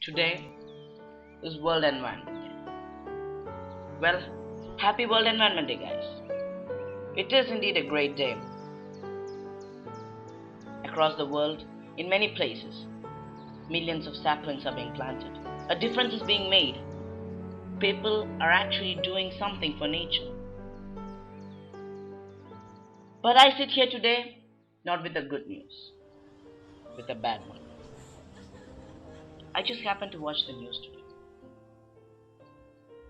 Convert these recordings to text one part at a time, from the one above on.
Today is World Environment Day. Well, happy World Environment Day, guys. It is indeed a great day. Across the world, in many places, millions of saplings are being planted. A difference is being made. People are actually doing something for nature. But I sit here today not with the good news, with a bad one. I just happened to watch the news today.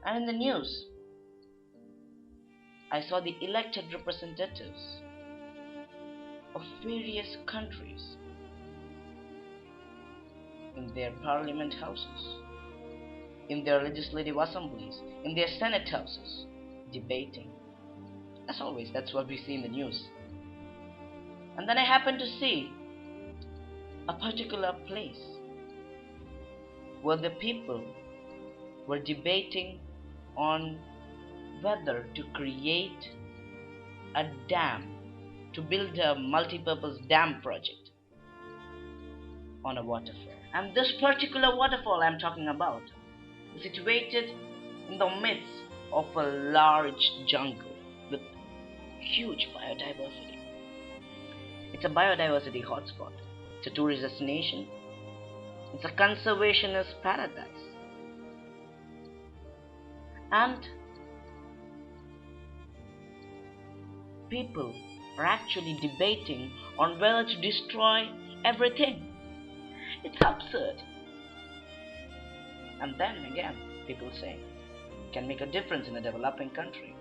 And in the news, I saw the elected representatives of various countries in their parliament houses, in their legislative assemblies, in their senate houses, debating. As always, that's what we see in the news. And then I happened to see a particular place where the people were debating on whether to create a dam, to build a multi-purpose dam project on a waterfall. And this particular waterfall I'm talking about is situated in the midst of a large jungle with huge biodiversity. It's a biodiversity hotspot. It's a tourist destination. It's a conservationist paradise. And people are actually debating on whether to destroy everything. It's absurd. And then again, people say, can make a difference in a developing country.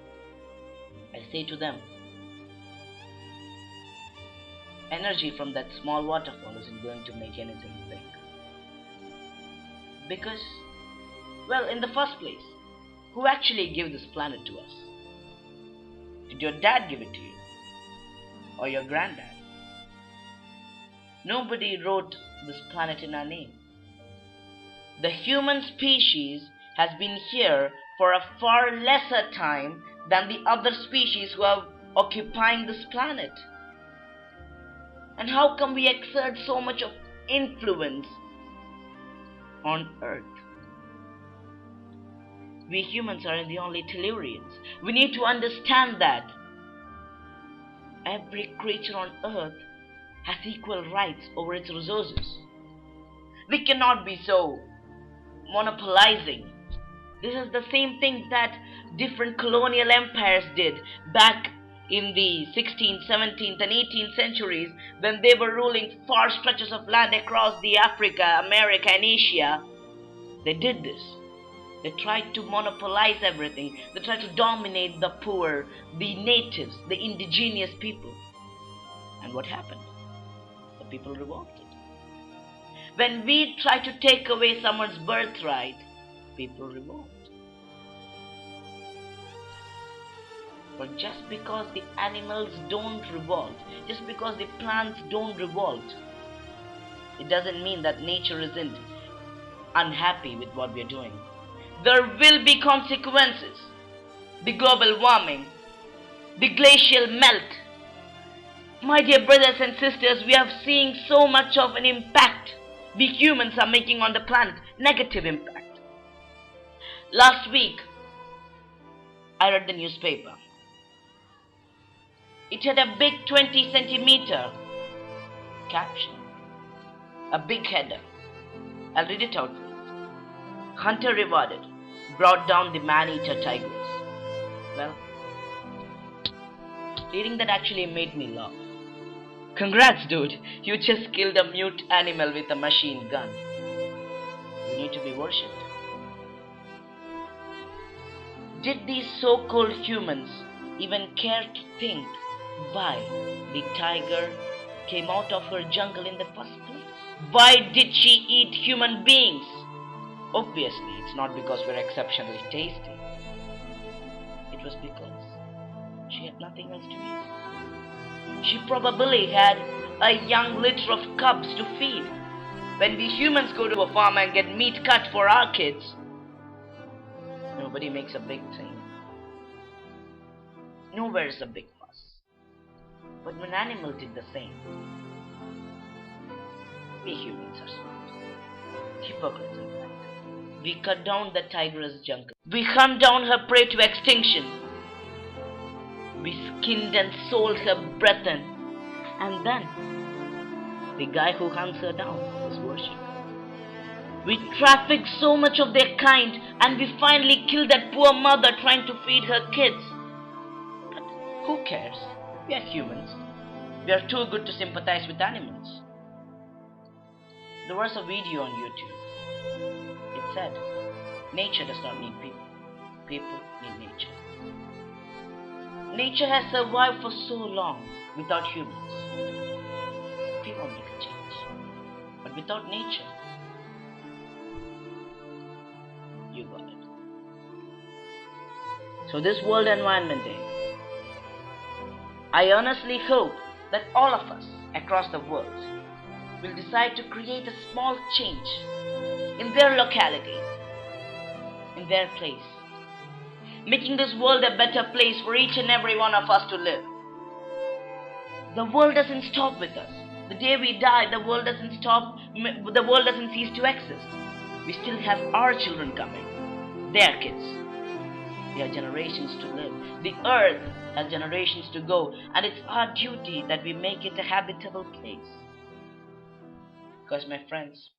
I say to them, energy from that small waterfall isn't going to make anything big. Because, well, in the first place, who actually gave this planet to us? Did your dad give it to you? Or your granddad? Nobody wrote this planet in our name. The human species has been here for a far lesser time than the other species who are occupying this planet. And how come we exert so much of influence on Earth? We humans are the only Tellurians. We need to understand that every creature on Earth has equal rights over its resources. We cannot be so monopolizing. This is the same thing that different colonial empires did back in the 16th, 17th and 18th centuries when they were ruling far stretches of land across the Africa, America and Asia. They did this. They tried to monopolize everything. They tried to dominate the poor, the natives, the indigenous people. And what happened? The people revolted. When we try to take away someone's birthright, people revolt. But just because the animals don't revolt, just because the plants don't revolt, it doesn't mean that nature isn't unhappy with what we're doing. There will be consequences. The global warming, the glacial melt. My dear brothers and sisters, we are seeing so much of an impact we humans are making on the planet, negative impact. Last week, I read the newspaper. It had a big 20 centimeter caption, a big header. I'll read it out for you. Hunter rewarded, brought down the man-eater tigers. Well, reading that actually made me laugh. Congrats, dude. You just killed a mute animal with a machine gun. You need to be worshipped. Did these so-called humans even care to think why the tiger came out of her jungle in the first place? Why did she eat human beings? Obviously, it's not because we're exceptionally tasty. It was because she had nothing else to eat. She probably had a young litter of cubs to feed. When we humans go to a farm and get meat cut for our kids, nobody makes a big thing. Nowhere is a big fuss. But when animals did the same, we humans are smart. Hypocrites, in fact. We cut down the tigress jungle. We hunt down her prey to extinction. We skinned and sold her brethren. And then, the guy who hunts her down is worshipped. We traffic so much of their kind, and we finally kill that poor mother trying to feed her kids. But who cares? We are humans. We are too good to sympathize with animals. There was a video on YouTube. It said, nature does not need people. People need nature. Nature has survived for so long without humans. We won't make a change. But without nature, you got it. So this World Environment Day, I honestly hope that all of us across the world will decide to create a small change in their locality, in their place, making this world a better place for each and every one of us to live. The world doesn't stop with us. The day we die, the world doesn't stop, the world doesn't cease to exist. We still have our children coming, their kids. They have generations to live. The earth has generations to go, and it's our duty that we make it a habitable place. Because, my friends,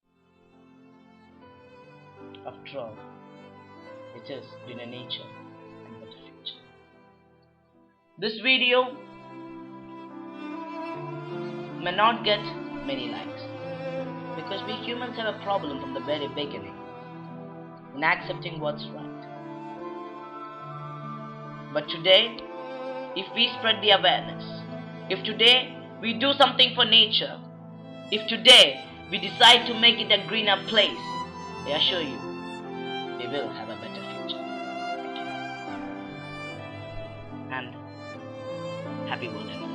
after all, it is greener nature and better future. This video may not get many likes because we humans have a problem from the very beginning in accepting what's right. But today, if we spread the awareness, if today we do something for nature, if today we decide to make it a greener place, I assure you, we will have a better future. Thank you. And happy World Environment.